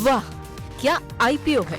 वाह, क्या आईपीओ है।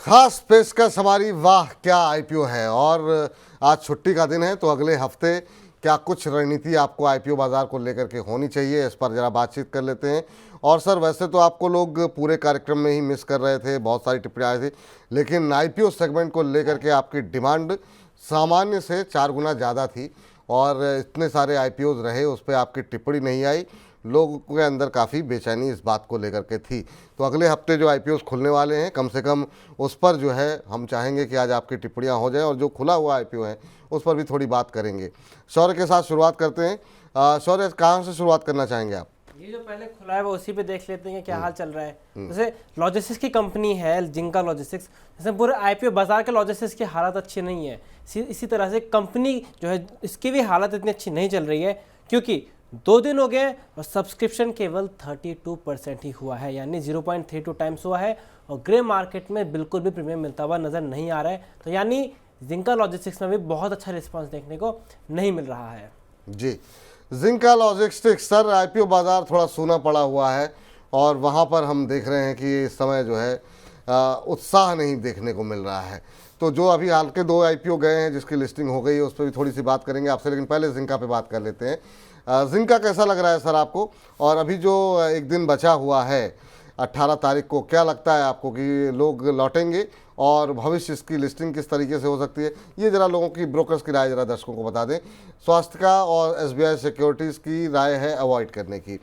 खास पेशकश हमारी वाह क्या आईपीओ है। और आज छुट्टी का दिन है तो अगले हफ्ते क्या कुछ रणनीति आपको आईपीओ बाजार को लेकर के होनी चाहिए, इस पर जरा बातचीत कर लेते हैं। और सर, वैसे तो आपको लोग पूरे कार्यक्रम में ही मिस कर रहे थे, बहुत सारी टिप्पणियाँ आई थी, लेकिन आईपीओ सेगमेंट को लेकर के आपकी डिमांड सामान्य से 4 गुना ज़्यादा थी और इतने सारे आईपीओज रहे, उस पर आपकी टिप्पणी नहीं आई। लोगों के अंदर काफ़ी बेचैनी इस बात को लेकर के थी। तो अगले हफ्ते जो आईपीओस खुलने वाले हैं, कम से कम उस पर जो है हम चाहेंगे कि आज आपकी टिप्पणियां हो जाएं और जो खुला हुआ आईपीओ है उस पर भी थोड़ी बात करेंगे। शौर्य के साथ शुरुआत करते हैं। शौर्य, कहाँ से शुरुआत करना चाहेंगे आप? ये जो पहले खुला है वो उसी पे देख लेते हैं क्या हाल चल रहा है। जैसे लॉजिस्टिक्स की कंपनी है जिंका लॉजिस्टिक्स, जैसे पूरे आईपीओ बाजार के लॉजिस्टिक्स की हालत अच्छी नहीं है। इसी तरह से कंपनी जो है इसकी भी हालत इतनी अच्छी नहीं चल रही है, क्योंकि 2 दिन हो गए और सब्सक्रिप्शन केवल 32% ही हुआ है, यानी 0.32 टाइम्स हुआ है और ग्रे मार्केट में बिल्कुल भी प्रीमियम मिलता हुआ नज़र नहीं आ रहा है। तो यानी जिंका लॉजिस्टिक्स में भी बहुत अच्छा रिस्पांस देखने को नहीं मिल रहा है। जी, जिंका लॉजिस्टिक्स सर, आईपीओ बाजार थोड़ा सूना पड़ा हुआ है और वहाँ पर हम देख रहे हैं कि इस समय जो है उत्साह नहीं देखने को मिल रहा है। तो जो अभी हाल के 2 आईपीओ गए हैं जिसकी लिस्टिंग हो गई है उस पर भी थोड़ी सी बात करेंगे आपसे, लेकिन पहले जिंका पे बात कर लेते हैं। जिंका कैसा लग रहा है सर आपको? और अभी जो एक दिन बचा हुआ है 18 तारीख को, क्या लगता है आपको कि लोग लौटेंगे और भविष्य इसकी लिस्टिंग किस तरीके से हो सकती है? ये जरा लोगों की, ब्रोकर्स की राय जरा दर्शकों को बता दें। स्वास्थ्य का और एसबीआई सिक्योरिटीज़ की राय है अवॉइड करने की।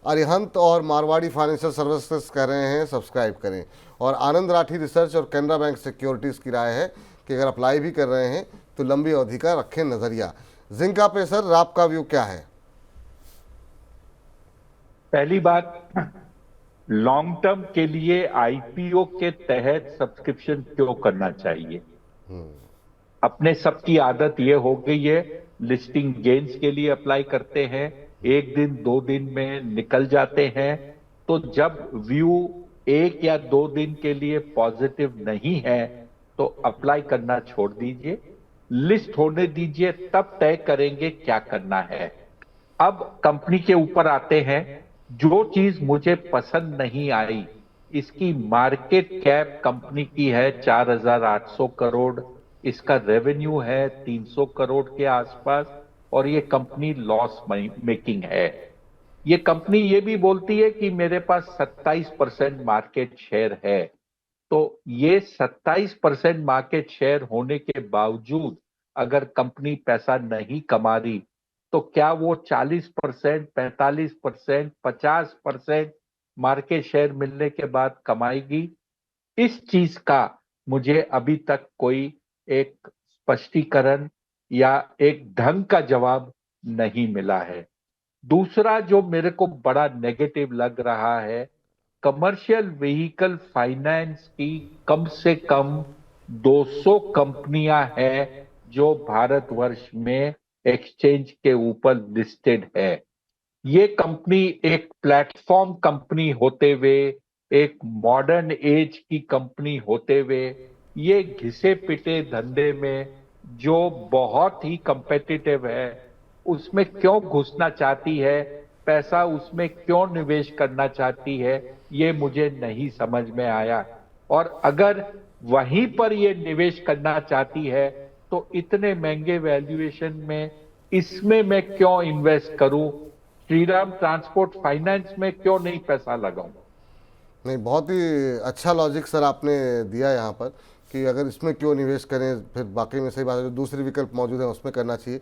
अरिहंत और मारवाड़ी फाइनेंशियल सर्विसेज कह रहे हैं सब्सक्राइब करें। और आनंद राठी रिसर्च और कैनरा बैंक सिक्योरिटीज़ की राय है कि अगर अप्लाई भी कर रहे हैं तो लंबी अवधि का रखें नज़रिया। जिंका पे सर आपका व्यू क्या है? पहली बात, लॉन्ग टर्म के लिए आईपीओ के तहत सब्सक्रिप्शन क्यों करना चाहिए? अपने सबकी आदत ये हो गई है, लिस्टिंग गेन्स के लिए अप्लाई करते हैं, 1 दिन 2 दिन में निकल जाते हैं। तो जब व्यू 1 या 2 दिन के लिए पॉजिटिव नहीं है तो अप्लाई करना छोड़ दीजिए, लिस्ट होने दीजिए, तब तय करेंगे क्या करना है। अब कंपनी के ऊपर आते हैं। जो चीज मुझे पसंद नहीं आई, इसकी मार्केट कैप कंपनी की है 4,800 करोड़, इसका रेवेन्यू है 300 करोड़ के आसपास और ये कंपनी लॉस मेकिंग है। ये कंपनी ये भी बोलती है कि मेरे पास 27% मार्केट शेयर है। तो ये 27% मार्केट शेयर होने के बावजूद अगर कंपनी पैसा नहीं कमा रही तो क्या वो 40%, 45%, 50% मार्केट शेयर मिलने के बाद कमाएगी? इस चीज का मुझे अभी तक कोई एक स्पष्टीकरण या एक ढंग का जवाब नहीं मिला है। दूसरा जो मेरे को बड़ा नेगेटिव लग रहा है, कमर्शियल व्हीकल फाइनेंस की कम से कम 200 कंपनियां हैं जो भारतवर्ष में एक्सचेंज के ऊपर लिस्टेड है। ये कंपनी एक प्लेटफॉर्म कंपनी होते हुए, एक मॉडर्न एज की कंपनी होते हुए, ये घिसे पिटे धंधे में जो बहुत ही कंपेटिटिव है उसमें क्यों घुसना चाहती है, पैसा उसमें क्यों निवेश करना चाहती है, ये मुझे नहीं समझ में आया। और अगर वहीं पर ये निवेश करना चाहती है तो इतने महंगे वैल्यूएशन में इसमें मैं क्यों इन्वेस्ट करूं? श्रीराम ट्रांसपोर्ट फाइनेंस में क्यों नहीं पैसा लगाऊं? नहीं, बहुत ही अच्छा लॉजिक सर आपने दिया यहाँ पर कि अगर इसमें क्यों निवेश करें, फिर बाकी में सही बात है, जो दूसरे विकल्प मौजूद हैं उसमें करना चाहिए।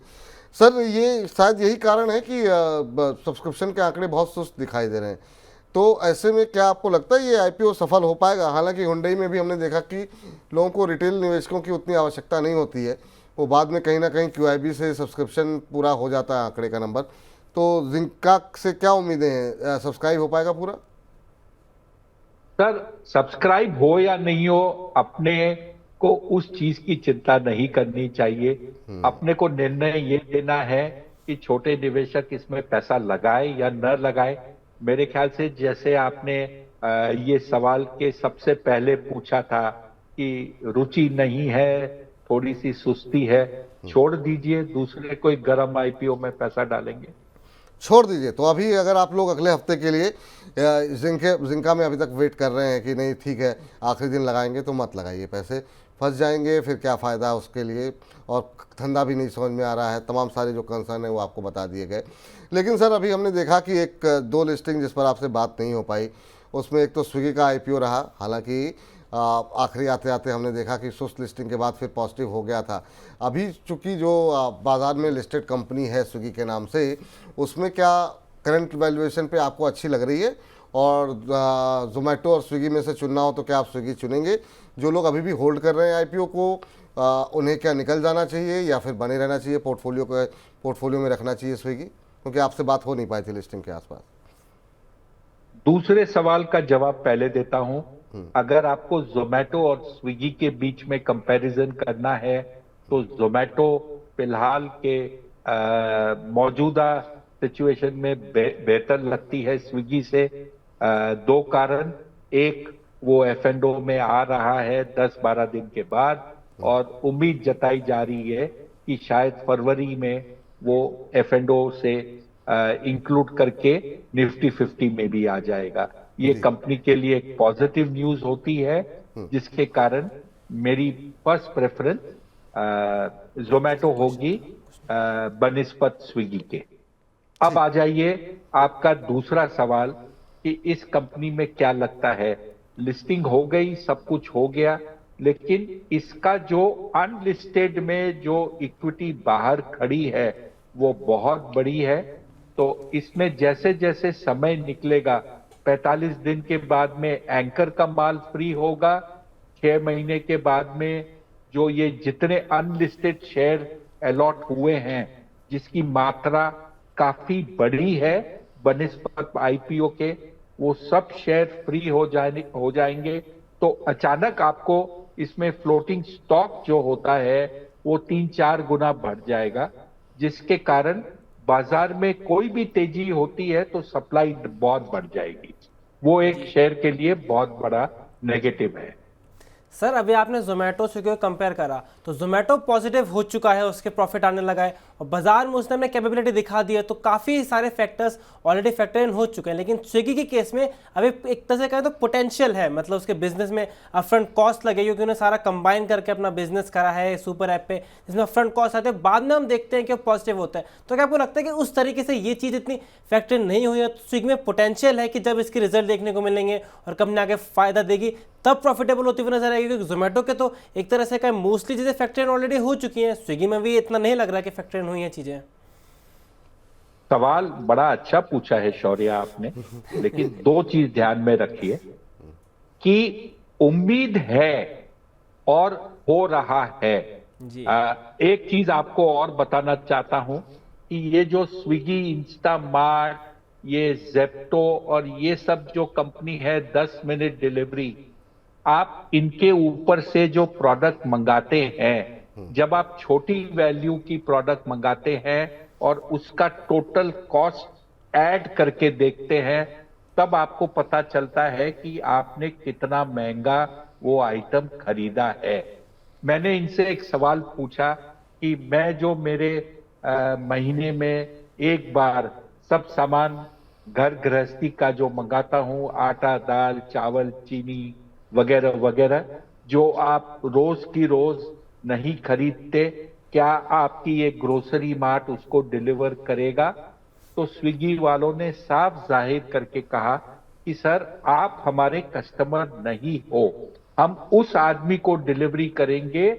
सर, ये शायद यही कारण है कि सब्सक्रिप्शन के आंकड़े बहुत सुस्त दिखाई दे रहे हैं। तो ऐसे में क्या आपको लगता है ये आईपीओ सफल हो पाएगा? हालांकि हुंडई में भी हमने देखा कि लोगों को रिटेल निवेशकों की उतनी आवश्यकता नहीं होती है, वो बाद में कहीं ना कहीं क्यूआईबी से सब्सक्रिप्शन पूरा हो जाता है आंकड़े का नंबर। तो जिंका से क्या उम्मीदें हैं, सब्सक्राइब हो पाएगा पूरा? सर, सब्सक्राइब हो या नहीं हो, अपने को उस चीज की चिंता नहीं करनी चाहिए। अपने को निर्णय ये लेना है कि छोटे निवेशक इसमें पैसा लगाए या न लगाए। मेरे ख्याल से जैसे आपने ये सवाल के सबसे पहले पूछा था कि रुचि नहीं है, थोड़ी सी सुस्ती है, छोड़ दीजिए, दूसरे कोई गर्म आईपीओ में पैसा डालेंगे। छोड़ दीजिए। तो अभी अगर आप लोग अगले हफ्ते के लिए जिंका में अभी तक वेट कर रहे हैं कि नहीं ठीक है आखिरी दिन लगाएंगे, तो मत लगाइए, पैसे फंस जाएंगे, फिर क्या फ़ायदा है उसके लिए, और धंधा भी नहीं समझ में आ रहा है। तमाम सारे जो कंसर्न है वो आपको बता दिए गए। लेकिन सर अभी हमने देखा कि एक दो लिस्टिंग जिस पर आपसे बात नहीं हो पाई, उसमें एक तो स्विगी का IPO रहा, हालांकि आखिरी आते आते हमने देखा कि सुस्त लिस्टिंग के बाद फिर पॉजिटिव हो गया था। अभी चूंकि जो बाज़ार में लिस्टेड कंपनी है स्विगी के नाम से, उसमें क्या करंट वैल्यूएशन पे आपको अच्छी लग रही है? और जोमेटो और स्विगी में से चुनना हो तो क्या आप स्विगी चुनेंगे? जो लोग अभी भी होल्ड कर रहे हैं IPO को, उन्हें क्या निकल जाना चाहिए या फिर बने रहना चाहिए, पोर्टफोलियो में रखना चाहिए स्विगी? क्योंकि आपसे बात हो नहीं पाई थी लिस्टिंग के आसपास। दूसरे सवाल का जवाब पहले देता हूं। अगर आपको जोमेटो और स्विगी के बीच में कंपैरिजन करना है तो जोमेटो फिलहाल के मौजूदा सिचुएशन में बेहतर लगती है स्विगी से। दो कारण, एक वो F&O में आ रहा है 10-12 दिन के बाद, और उम्मीद जताई जा रही है कि शायद फरवरी में वो F&O से इंक्लूड करके निफ्टी 50 में भी आ जाएगा। ये कंपनी के लिए एक पॉजिटिव न्यूज होती है, जिसके कारण मेरी फर्स्ट प्रेफरेंस जोमेटो होगी बनिस्पत स्विगी के। अब आ जाइए आपका दूसरा सवाल कि इस कंपनी में क्या लगता है। लिस्टिंग हो गई, सब कुछ हो गया, लेकिन इसका जो अनलिस्टेड में जो इक्विटी बाहर खड़ी है वो बहुत बड़ी है। तो इसमें जैसे जैसे समय निकलेगा, 45 दिन के बाद में एंकर का माल फ्री होगा, 6 महीने के बाद में जो ये जितने अनलिस्टेड शेयर अलॉट हुए हैं, जिसकी मात्रा काफी बड़ी है बनिस्पत IPO के, वो सब शेयर फ्री हो जाएंगे। तो अचानक आपको इसमें फ्लोटिंग स्टॉक जो होता है वो 3-4 गुना बढ़ जाएगा, जिसके कारण बाजार में कोई भी तेजी होती है तो सप्लाई बहुत बढ़ जाएगी। वो एक शेयर के लिए बहुत बड़ा नेगेटिव है। सर अभी आपने जोमेटो स्विगी को कंपेयर करा तो जोमेटो पॉजिटिव हो चुका है, उसके प्रॉफिट आने लगा है और बाजार में उसने अपने कैपेबिलिटी दिखा दी है, तो काफ़ी सारे फैक्टर्स ऑलरेडी फैक्टर इन हो चुके हैं। लेकिन स्विगी के केस में अभी एक तरह से कहें तो पोटेंशियल है, मतलब उसके बिजनेस में अपफ्रंट कॉस्ट लगे, क्योंकि उन्होंने सारा कंबाइन करके अपना बिजनेस करा है सुपर ऐप पे, जिसमें अपफ्रंट कॉस्ट आते हैं, बाद में हम देखते हैं कि पॉजिटिव होता है। तो क्या आपको लगता है कि उस तरीके से ये चीज़ इतनी फैक्टर नहीं हुई है? तो स्विगी में पोटेंशियल है कि जब इसके रिजल्ट देखने को मिलेंगे और कंपनी आगे फायदा देगी तब प्रॉफिटेबल होती हुई नजर आएगी, क्योंकि जोमेटो के तो एक तरह से कहें मोस्टली चीजें फैक्टर ऑलरेडी हो चुकी हैं, स्विगी में भी इतना नहीं लग रहा कि फैक्टर हुई हैं चीजें। सवाल बड़ा अच्छा पूछा है शौर्य आपने, लेकिन दो चीज ध्यान में रखिए कि उम्मीद है और हो रहा है जी। एक चीज आपको और बताना चाहता हूं कि ये जो स्विगी, इंस्टामार्ट, ये जेप्टो और ये सब जो कंपनी है 10 मिनट डिलीवरी, आप इनके ऊपर से जो प्रोडक्ट मंगाते हैं, जब आप छोटी वैल्यू की प्रोडक्ट मंगाते हैं और उसका टोटल कॉस्ट ऐड करके देखते हैं, तब आपको पता चलता है कि आपने कितना महंगा वो आइटम खरीदा है। मैंने इनसे एक सवाल पूछा कि मैं जो मेरे महीने में एक बार सब सामान घर गृहस्थी का जो मंगाता हूं, आटा, दाल, चावल, चीनी वगैरह वगैरह, जो आप रोज की रोज नहीं खरीदते, क्या आपकी ये ग्रोसरी मार्ट उसको डिलीवर करेगा? तो स्विगी वालों ने साफ जाहिर करके कहा कि सर आप हमारे कस्टमर नहीं हो, हम उस आदमी को डिलीवरी करेंगे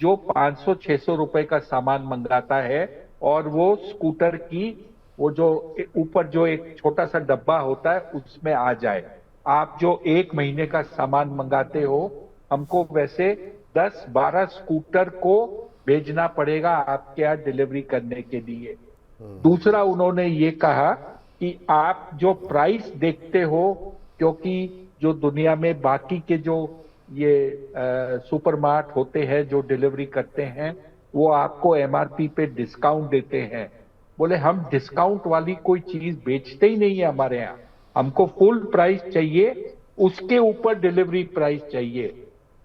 जो 500-600 रुपए का सामान मंगाता है और वो स्कूटर की वो जो ऊपर जो एक छोटा सा डब्बा होता है उसमें आ जाए। आप जो 1 महीने का सामान मंगाते हो, हमको वैसे 10-12 स्कूटर को भेजना पड़ेगा आपके यहाँ डिलीवरी करने के लिए। दूसरा उन्होंने ये कहा कि आप जो प्राइस देखते हो, क्योंकि जो दुनिया में बाकी के जो ये सुपरमार्ट होते हैं जो डिलीवरी करते हैं, वो आपको MRP पे डिस्काउंट देते हैं। बोले हम डिस्काउंट वाली कोई चीज बेचते ही नहीं है हमारे यहाँ, हमको फुल प्राइस चाहिए, उसके ऊपर डिलीवरी प्राइस चाहिए।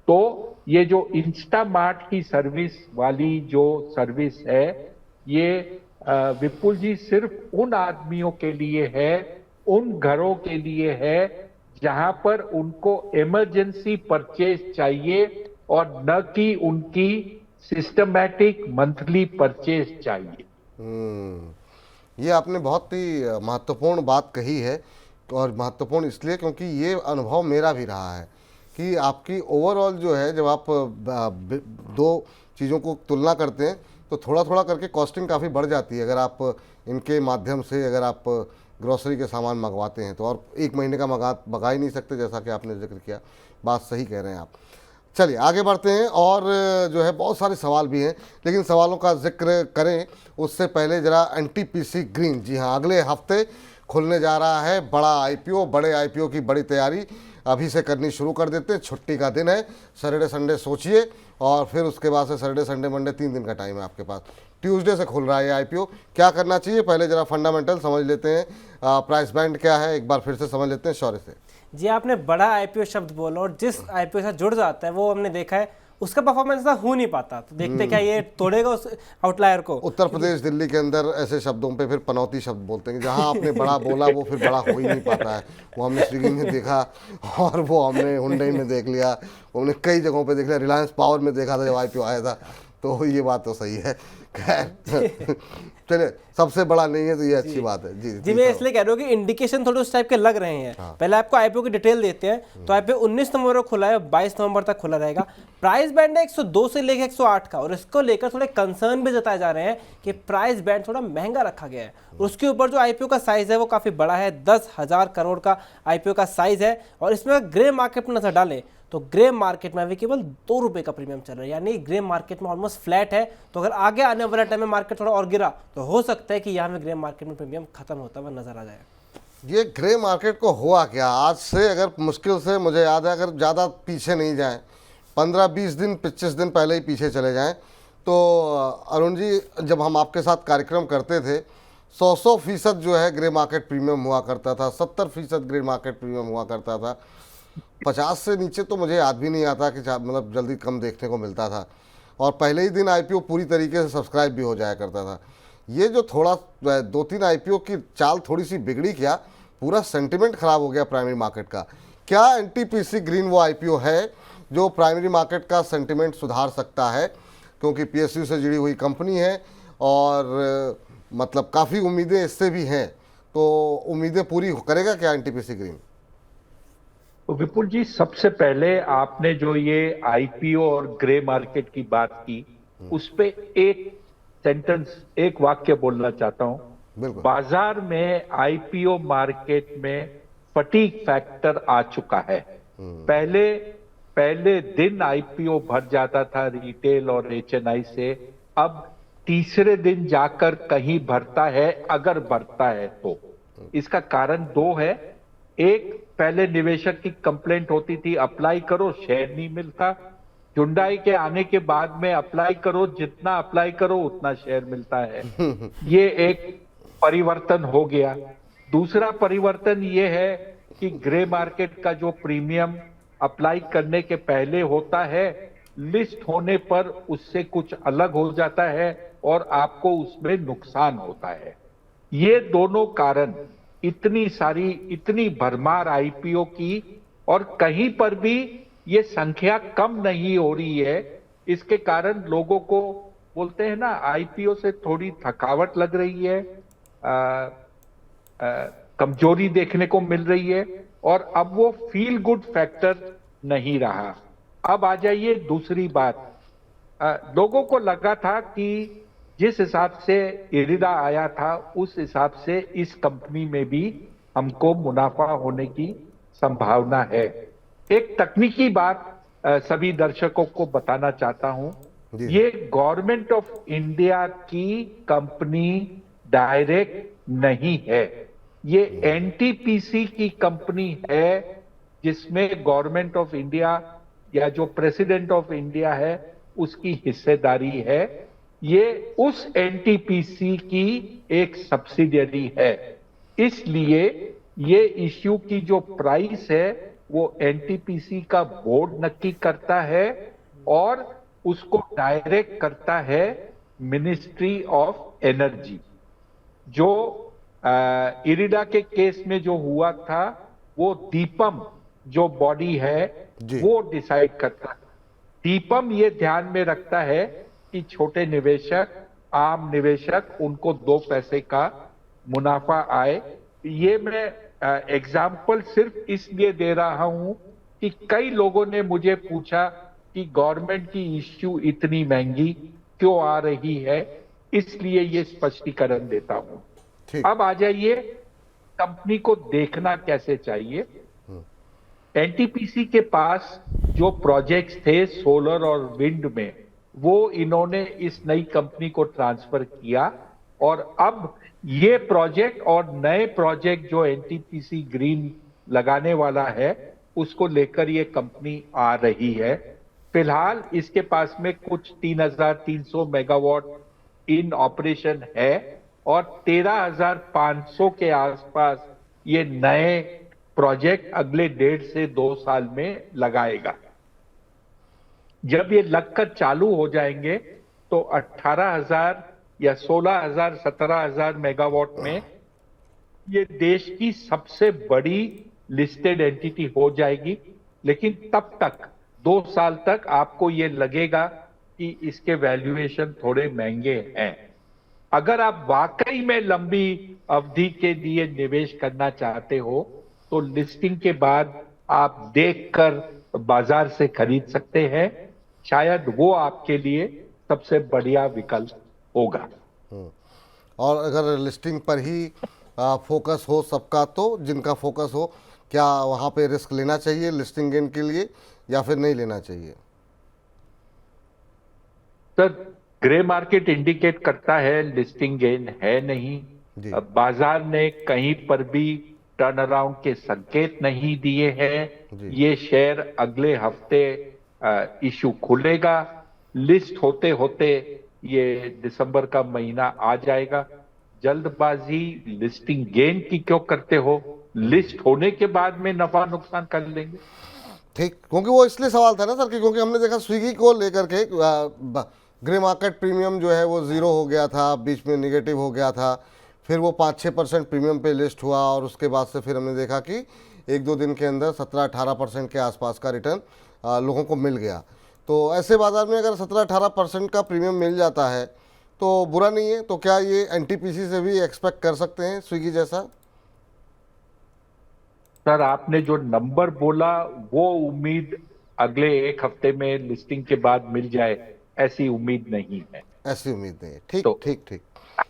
तो ये जो इंस्टामार्ट की सर्विस वाली जो सर्विस है, ये विपुल जी सिर्फ उन आदमियों के लिए है, उन घरों के लिए है जहां पर उनको इमरजेंसी परचेज चाहिए और न कि उनकी सिस्टमैटिक मंथली परचेज चाहिए। ये आपने बहुत ही महत्वपूर्ण बात कही है, और महत्वपूर्ण इसलिए क्योंकि ये अनुभव मेरा भी रहा है कि आपकी ओवरऑल जो है, जब आप दो चीज़ों को तुलना करते हैं तो थोड़ा थोड़ा करके कॉस्टिंग काफ़ी बढ़ जाती है अगर आप इनके माध्यम से अगर आप ग्रोसरी के सामान मंगवाते हैं तो। और एक महीने का मंगा ही नहीं सकते, जैसा कि आपने जिक्र किया, बात सही कह रहे हैं आप। चलिए आगे बढ़ते हैं, और जो है बहुत सारे सवाल भी हैं, लेकिन सवालों का जिक्र करें उससे पहले ज़रा एनटीपीसी ग्रीन, जी हाँ, अगले हफ्ते खुलने जा रहा है बड़ा आईपीओ। बड़े आईपीओ की बड़ी तैयारी अभी से करनी शुरू कर देते हैं। छुट्टी का दिन है, सैटरडे संडे सोचिए, और फिर उसके बाद से सैटरडे संडे मंडे 3 दिन का टाइम है आपके पास। ट्यूसडे से खुल रहा है आईपीओ। क्या करना चाहिए, पहले ज़रा फंडामेंटल समझ लेते हैं। प्राइस बैंड क्या है एक बार फिर से समझ लेते हैं शौर्य से। जी, आपने बड़ा आईपीओ शब्द बोला, और जिस आईपीओ से जुड़ जाता है वो हमने देखा है उसका परफॉर्मेंस ना हो नहीं पाता। तो देखते क्या ये तोड़ेगा उस आउटलायर को। उत्तर प्रदेश दिल्ली के अंदर ऐसे शब्दों पे फिर पनौती शब्द बोलते हैं, जहाँ आपने बड़ा बोला वो फिर बड़ा हो ही नहीं पाता है। वो हमने स्विगी में देखा, और वो हमने हुंडई में देख लिया, हमने कई जगहों पे देख लिया, रिलायंस पावर में देखा था जब आईपीओ आया था। तो ये बात तो सही है। खैर चलिए, सबसे बड़ा नहीं है तो ये अच्छी बात है। जी मैं इसलिए कह रहा हूँ कि इंडिकेशन थोड़े उस टाइप के लग रहे हैं। पहले आपको आईपीओ की डिटेल देते हैं। तो आईपीओ 19 नवंबर को खुला है, 22 नवंबर तक खुला रहेगा। प्राइस बैंड है 102 से लेकर 108 का, और इसको लेकर थोड़े कंसर्न भी जताए जा रहे हैं कि प्राइस बैंड थोड़ा महंगा रखा गया है। उसके ऊपर जो आईपीओ का साइज है वो काफी बड़ा है, 10,000 करोड़ का आईपीओ का साइज है। और इसमें ग्रे मार्केट में नजर डालें तो ग्रे मार्केट में अभी केवल 2 रुपए का प्रीमियम चल रहा है, यानी ग्रे मार्केट में ऑलमोस्ट फ्लैट है। तो अगर आगे आने वाला टाइम में मार्केट थोड़ा और गिरा तो हो सकता है कि यहाँ में ग्रे मार्केट में प्रीमियम खत्म होता हुआ नजर आ जाए। ये ग्रे मार्केट को हुआ क्या, आज से अगर मुश्किल से मुझे याद है, अगर ज़्यादा पीछे नहीं जाएं, 15-20 दिन 25 दिन पहले ही पीछे चले जाएं, तो अरुण जी जब हम आपके साथ कार्यक्रम करते थे 100% जो है ग्रे मार्केट प्रीमियम हुआ करता था, 70% ग्रे मार्केट प्रीमियम हुआ करता था। 50 से नीचे तो मुझे याद भी नहीं आता कि मतलब जल्दी कम देखने को मिलता था, और पहले ही दिन आईपीओ पूरी तरीके से सब्सक्राइब भी हो जाया करता था। ये जो थोड़ा 2-3 आईपीओ की चाल थोड़ी सी बिगड़ी, क्या पूरा सेंटिमेंट खराब हो गया प्राइमरी मार्केट का? क्या एनटीपीसी ग्रीन वो आईपीओ है जो प्राइमरी मार्केट का सेंटिमेंट सुधार सकता है? क्योंकि पीएसयू से जुड़ी हुई कंपनी है और मतलब काफ़ी उम्मीदें इससे भी हैं, तो उम्मीदें पूरी करेगा क्या एनटीपीसी ग्रीन? तो विपुल जी, सबसे पहले आपने जो ये आईपीओ और ग्रे मार्केट की बात की, उस पे एक सेंटेंस, एक वाक्य बोलना चाहता हूं। बाजार में आईपीओ मार्केट में फटीग फैक्टर आ चुका है। पहले दिन आईपीओ भर जाता था रिटेल और एचएनआई से, अब तीसरे दिन जाकर कहीं भरता है, अगर भरता है तो। इसका कारण 2 है। एक, पहले निवेशक की कंप्लेंट होती थी अप्लाई करो शेयर नहीं मिलता। हुंडई के आने के बाद में अप्लाई करो, जितना अप्लाई करो उतना शेयर मिलता है। ये एक परिवर्तन हो गया। दूसरा परिवर्तन ये है कि ग्रे मार्केट का जो प्रीमियम अप्लाई करने के पहले होता है, लिस्ट होने पर उससे कुछ अलग हो जाता है और आपको उसमें नुकसान होता है। ये दोनों कारण इतनी भरमार आईपीओ की, और कहीं पर भी ये संख्या कम नहीं हो रही है। इसके कारण लोगों को, बोलते हैं ना, आईपीओ से थोड़ी थकावट लग रही है, कमजोरी देखने को मिल रही है, और अब वो फील गुड फैक्टर नहीं रहा। अब आ जाइए दूसरी बात। लोगों को लगा था कि जिस हिसाब से इरिडा आया था उस हिसाब से इस कंपनी में भी हमको मुनाफा होने की संभावना है। एक तकनीकी बात सभी दर्शकों को बताना चाहता हूं। ये गवर्नमेंट ऑफ इंडिया की कंपनी डायरेक्ट नहीं है, ये एनटीपीसी की कंपनी है, जिसमें गवर्नमेंट ऑफ इंडिया या जो प्रेसिडेंट ऑफ इंडिया है उसकी हिस्सेदारी है। ये उस एनटीपीसी की एक सब्सिडियरी है, इसलिए ये इश्यू की जो प्राइस है वो एनटीपीसी का बोर्ड नक्की करता है और उसको डायरेक्ट करता है मिनिस्ट्री ऑफ एनर्जी। जो इरिडा के केस में जो हुआ था वो दीपम जो बॉडी है जी। वो डिसाइड करता है। दीपम ये ध्यान में रखता है कि छोटे निवेशक, आम निवेशक, उनको 2 पैसे का मुनाफा आए। ये मैं एग्जाम्पल सिर्फ इसलिए दे रहा हूं कि कई लोगों ने मुझे पूछा कि गवर्नमेंट की इश्यू इतनी महंगी क्यों आ रही है, इसलिए ये स्पष्टीकरण देता हूं। ठीक। अब आ जाइए, कंपनी को देखना कैसे चाहिए। एनटीपीसी के पास जो प्रोजेक्ट्स थे सोलर और विंड में, वो इन्होंने इस नई कंपनी को ट्रांसफर किया और अब ये प्रोजेक्ट और नए प्रोजेक्ट जो एनटीपीसी ग्रीन लगाने वाला है उसको लेकर ये कंपनी आ रही है। फिलहाल इसके पास में कुछ 3300 मेगावाट इन ऑपरेशन है और 13,500 के आसपास ये नए प्रोजेक्ट अगले 1.5 से 2 साल में लगाएगा। जब ये लगकर चालू हो जाएंगे तो 18,000 या 16,000, 17,000 मेगावाट में ये देश की सबसे बड़ी लिस्टेड एंटिटी हो जाएगी। लेकिन तब तक 2 साल तक आपको ये लगेगा कि इसके वैल्यूएशन थोड़े महंगे हैं। अगर आप वाकई में लंबी अवधि के लिए निवेश करना चाहते हो तो लिस्टिंग के बाद आप देखकर बाजार से खरीद सकते हैं। शायद वो आपके लिए सबसे बढ़िया विकल्प होगा। और अगर लिस्टिंग पर ही फोकस हो सबका, तो जिनका फोकस हो, क्या वहाँ पे रिस्क लेना चाहिए लिस्टिंग गेन के लिए या फिर नहीं लेना चाहिए? सर, ग्रे मार्केट इंडिकेट करता है लिस्टिंग गेन है नहीं। जी। बाजार ने कहीं पर भी टर्न अराउंड के संकेत नहीं दिए हैं। ये शेयर अगले हफ्ते इशू खुलेगा। लिस्ट होते होते ये दिसंबर का महीना आ जाएगा। जल्दबाजी लिस्टिंग गेन की क्यों करते हो? लिस्ट होने के बाद में नफा नुकसान कर लेंगे। ठीक, क्योंकि वो इसलिए सवाल था ना सर कि क्योंकि हमने देखा स्विगी को लेकर के ग्रे मार्केट प्रीमियम जो है वो 0 हो गया था, बीच में निगेटिव हो गया था, फिर वो 5-6% प्रीमियम पे लिस्ट हुआ और उसके बाद से फिर हमने देखा कि 1-2 दिन के अंदर 17-18% के आसपास का रिटर्न लोगों को मिल गया। तो ऐसे बाज़ार में अगर 17-18% का प्रीमियम मिल जाता है तो बुरा नहीं है। तो क्या ये एनटीपीसी से भी एक्सपेक्ट कर सकते हैं स्विगी जैसा? सर, आपने जो नंबर बोला वो उम्मीद अगले 1 हफ्ते में लिस्टिंग के बाद मिल जाए, ऐसी उम्मीद नहीं है। ऐसी उम्मीद नहीं है। ठीक, तो ठीक, ठीक।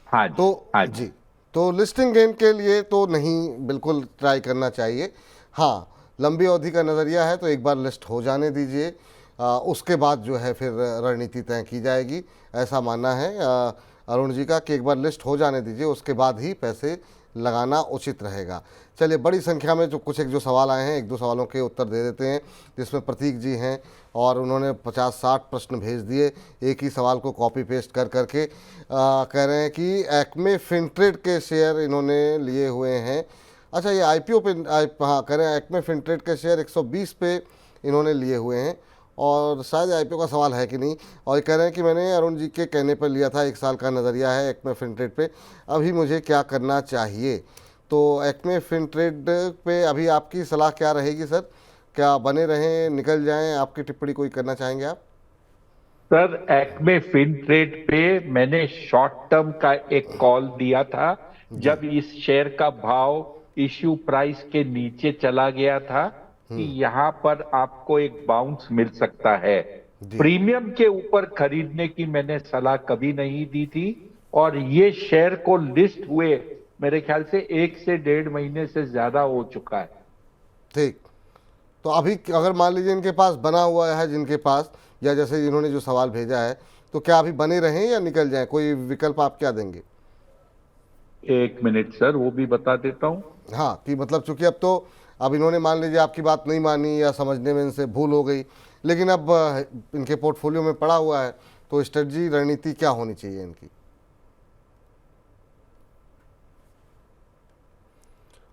हाँ जी, तो हाँ जी, तो लिस्टिंग गेन के लिए तो नहीं बिल्कुल ट्राई करना चाहिए। हाँ, लंबी अवधि का नज़रिया है तो एक बार लिस्ट हो जाने दीजिए, उसके बाद जो है फिर रणनीति तय की जाएगी। ऐसा मानना है अरुण जी का कि एक बार लिस्ट हो जाने दीजिए, उसके बाद ही पैसे लगाना उचित रहेगा। चलिए, बड़ी संख्या में जो सवाल आए हैं, 1-2 सवालों के उत्तर दे देते हैं, जिसमें प्रतीक जी हैं और उन्होंने 50-60 प्रश्न भेज दिए एक ही सवाल को कॉपी पेस्ट कर करके। कह रहे हैं कि एक्मे फिनट्रेड के शेयर इन्होंने लिए हुए हैं। अच्छा, ये आईपीओ पे हाँ, कह रहे हैं एक्मे फिनट्रेड के शेयर 120 पे इन्होंने लिए हुए हैं और शायद आईपीओ का सवाल है कि नहीं। और ये कह रहे हैं कि मैंने अरुण जी के कहने पर लिया था, 1 साल का नज़रिया है एक्मे फिनट्रेड पे, अभी मुझे क्या करना चाहिए? तो एक्मे फिनट्रेड पे अभी आपकी सलाह क्या रहेगी सर? क्या बने रहें, निकल जाएं? आपकी टिप्पणी कोई करना चाहेंगे आप? सर, एक्मे फिनट्रेड पे मैंने शॉर्ट टर्म का एक कॉल दिया था जब इस शेयर का भाव इश्यू प्राइस के नीचे चला गया था कि यहां पर आपको एक बाउंस मिल सकता है। प्रीमियम के ऊपर खरीदने की मैंने सलाह कभी नहीं दी थी और ये शेयर को लिस्ट हुए मेरे ख्याल से 1 से 1.5 महीने से ज्यादा हो चुका है। ठीक, तो अभी अगर मान लीजिए इनके पास बना हुआ है, जिनके पास, या जैसे इन्होंने जो सवाल भेजा है, तो क्या अभी बने रहें या निकल जाएं? कोई विकल्प आप क्या देंगे? 1 मिनट सर, वो भी बता देता हूं। हाँ, कि मतलब चूंकि अब इन्होंने मान लीजिए आपकी बात नहीं मानी या समझने में इनसे भूल हो गई, लेकिन अब इनके पोर्टफोलियो में पड़ा हुआ है, तो स्ट्रेटजी, रणनीति क्या होनी चाहिए इनकी?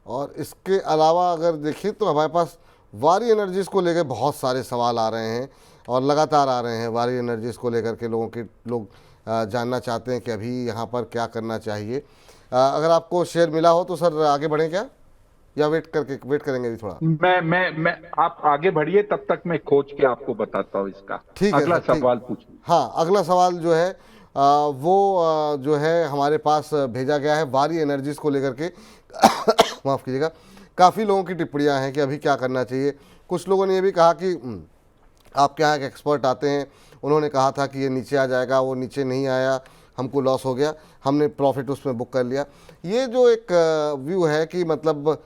और इसके अलावा अगर देखिए तो हमारे पास वारी एनर्जीज़ को लेकर बहुत सारे सवाल आ रहे हैं और लगातार आ रहे हैं। वारी एनर्जीज़ को लेकर के लोग जानना चाहते हैं कि अभी यहाँ पर क्या करना चाहिए। अगर आपको शेयर मिला हो तो सर आगे बढ़ें क्या, या वेट करेंगे अभी थोड़ा? मैं आप आगे बढ़िए, तब तक मैं खोज के आपको बताता हूँ इसका। ठीक है अगला सर, ठीक। सवाल पूछिए। हाँ, अगला सवाल जो है जो है हमारे पास भेजा गया है वारी एनर्जीज को लेकर के। माफ़ कीजिएगा, काफ़ी लोगों की टिप्पणियां हैं कि अभी क्या करना चाहिए। कुछ लोगों ने ये भी कहा कि आपके यहाँ एक एक्सपर्ट आते हैं, उन्होंने कहा था कि ये नीचे आ जाएगा, वो नीचे नहीं आया, हमको लॉस हो गया, हमने प्रॉफिट उसमें बुक कर लिया। ये जो एक व्यू है कि मतलब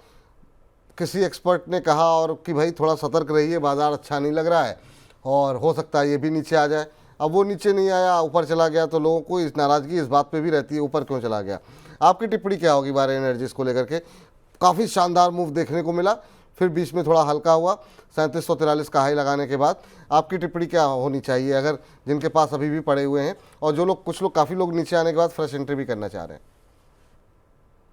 किसी एक्सपर्ट ने कहा और कि भाई थोड़ा सतर्क रहिए, बाज़ार अच्छा नहीं लग रहा है और हो सकता है ये भी नीचे आ जाए। अब वो नीचे नहीं आया, ऊपर चला गया, तो लोगों को इस नाराज़गी इस बात पे भी रहती है ऊपर क्यों चला गया। आपकी टिप्पणी क्या होगी वारी एनर्जीज को लेकर के? काफ़ी शानदार मूव देखने को मिला, फिर बीच में थोड़ा हल्का हुआ 3743 का हाई लगाने के बाद। आपकी टिप्पणी क्या होनी चाहिए अगर जिनके पास अभी भी पड़े हुए हैं और जो लोग, कुछ लोग, काफ़ी लोग नीचे आने के बाद फ्रेश एंट्री भी करना चाह रहे हैं?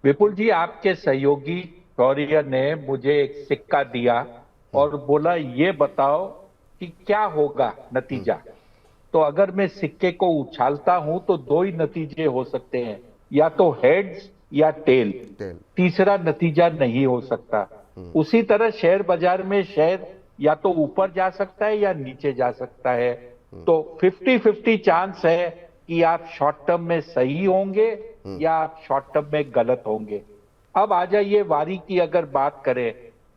विपुल जी, आपके सहयोगी शौर्य ने मुझे एक सिक्का दिया और बोला ये बताओ कि क्या होगा नतीजा। तो अगर मैं सिक्के को उछालता हूं तो दो ही नतीजे हो सकते हैं, या तो हेड्स या टेल। तीसरा नतीजा नहीं हो सकता। उसी तरह शेयर बाजार में शेयर या तो ऊपर जा सकता है या नीचे जा सकता है। तो 50-50 चांस है कि आप शॉर्ट टर्म में सही होंगे या आप शॉर्ट टर्म में गलत होंगे। अब आ जाइए वारी की अगर बात करें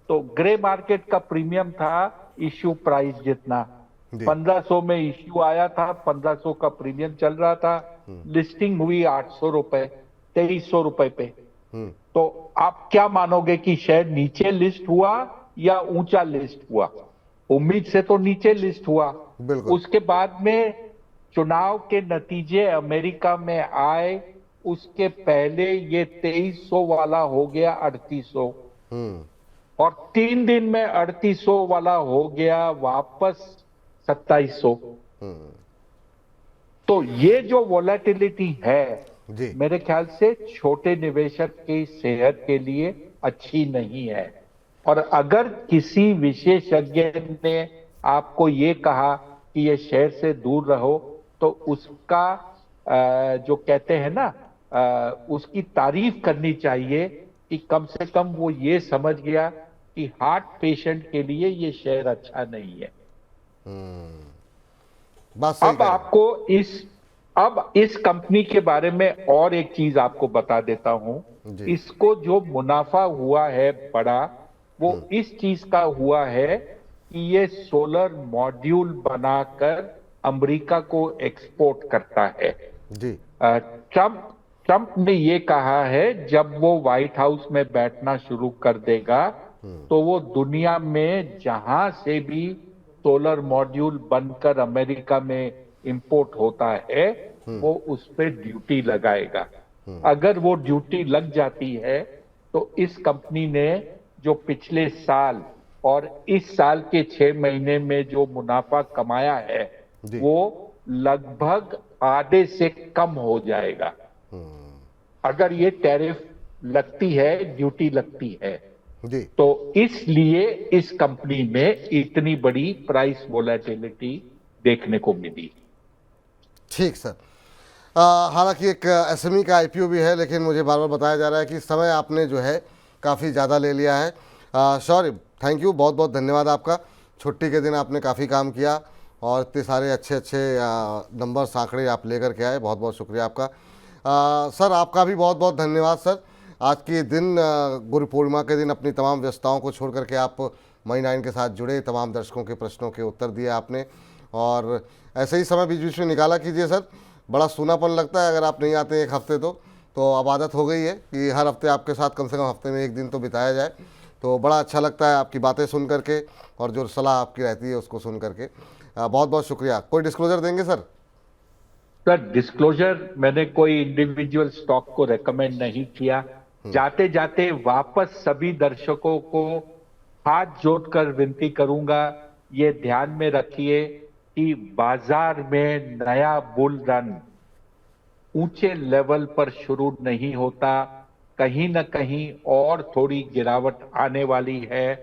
तो ग्रे मार्केट का प्रीमियम था इश्यू प्राइस जितना। 1500 में इश्यू आया था, 1500 का प्रीमियम चल रहा था, लिस्टिंग हुई 800 रुपए, 2300 रुपए पे। तो आप क्या मानोगे कि शेयर नीचे लिस्ट हुआ या ऊंचा लिस्ट हुआ? उम्मीद से तो नीचे लिस्ट हुआ। उसके बाद में चुनाव के नतीजे अमेरिका में आए, उसके पहले ये 2300 वाला हो गया 3800, और 3 दिन में 3800 वाला हो गया वापस 2700। तो ये जो वोलेटिलिटी है मेरे ख्याल से छोटे निवेशक की सेहत के लिए अच्छी नहीं है। और अगर किसी विशेषज्ञ ने आपको ये कहा कि ये शेयर से दूर रहो, तो उसका जो कहते हैं ना, उसकी तारीफ करनी चाहिए कि कम से कम वो ये समझ गया कि हार्ट पेशेंट के लिए ये शेयर अच्छा नहीं है। अब इस कंपनी के बारे में और एक चीज आपको बता देता हूं। इसको जो मुनाफा हुआ है बड़ा, वो इस चीज का हुआ है कि ये सोलर मॉड्यूल बनाकर अमेरिका को एक्सपोर्ट करता है। ट्रंप ने ये कहा है जब वो व्हाइट हाउस में बैठना शुरू कर देगा तो वो दुनिया में जहां से भी सोलर मॉड्यूल बनकर अमेरिका में इंपोर्ट होता है वो उस पर ड्यूटी लगाएगा। अगर वो ड्यूटी लग जाती है तो इस कंपनी ने जो पिछले साल और इस साल के 6 महीने में जो मुनाफा कमाया है वो लगभग आधे से कम हो जाएगा अगर ये टैरिफ लगती है, ड्यूटी लगती है। तो इसलिए इस कंपनी में इतनी बड़ी प्राइस वोलेटिलिटी देखने को मिली। ठीक सर। हालांकि एक एसएमई का आईपीओ भी है, लेकिन मुझे बार बार बताया जा रहा है कि समय आपने जो है काफ़ी ज़्यादा ले लिया है। सॉरी, थैंक यू, बहुत बहुत धन्यवाद आपका। छुट्टी के दिन आपने काफ़ी काम किया और इतने सारे अच्छे अच्छे नंबर आंकड़े आप लेकर के आए, बहुत बहुत शुक्रिया आपका। सर आपका भी बहुत बहुत धन्यवाद सर। आज के दिन गुरु पूर्णिमा के दिन अपनी तमाम व्यस्तताओं को छोड़ करके आप मनी 9 के साथ जुड़े, तमाम दर्शकों के प्रश्नों के उत्तर दिए आपने, और ऐसे ही समय बीच बीच में निकाला कीजिए सर। बड़ा सूनापन लगता है अगर आप नहीं आते एक हफ्ते तो अब आदत हो गई है कि हर हफ्ते आपके साथ कम से कम हफ्ते में एक दिन तो बिताया जाए। तो बड़ा अच्छा लगता है आपकी बातें सुन करके और जो सलाह आपकी रहती है उसको सुन करके। बहुत बहुत शुक्रिया। कोई डिस्क्लोजर देंगे सर? सर डिस्क्लोजर, मैंने कोई इंडिविजुअल स्टॉक को रेकमेंड नहीं किया। जाते जाते वापस सभी दर्शकों को हाथ जोड़कर विनती करूंगा, ये ध्यान में रखिए कि बाजार में नया बुल रन ऊंचे लेवल पर शुरू नहीं होता, कहीं न कहीं और थोड़ी गिरावट आने वाली है,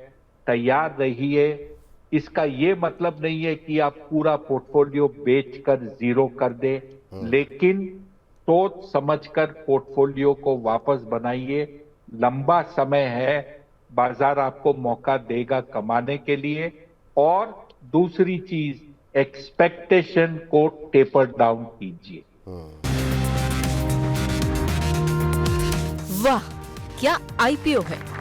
तैयार रहिए। इसका ये मतलब नहीं है कि आप पूरा पोर्टफोलियो बेचकर जीरो कर दें, लेकिन सोच समझकर पोर्टफोलियो को वापस बनाइए। लंबा समय है, बाजार आपको मौका देगा कमाने के लिए। और दूसरी चीज, एक्सपेक्टेशन को टेपर डाउन कीजिए। वाह, क्या आईपीओ है।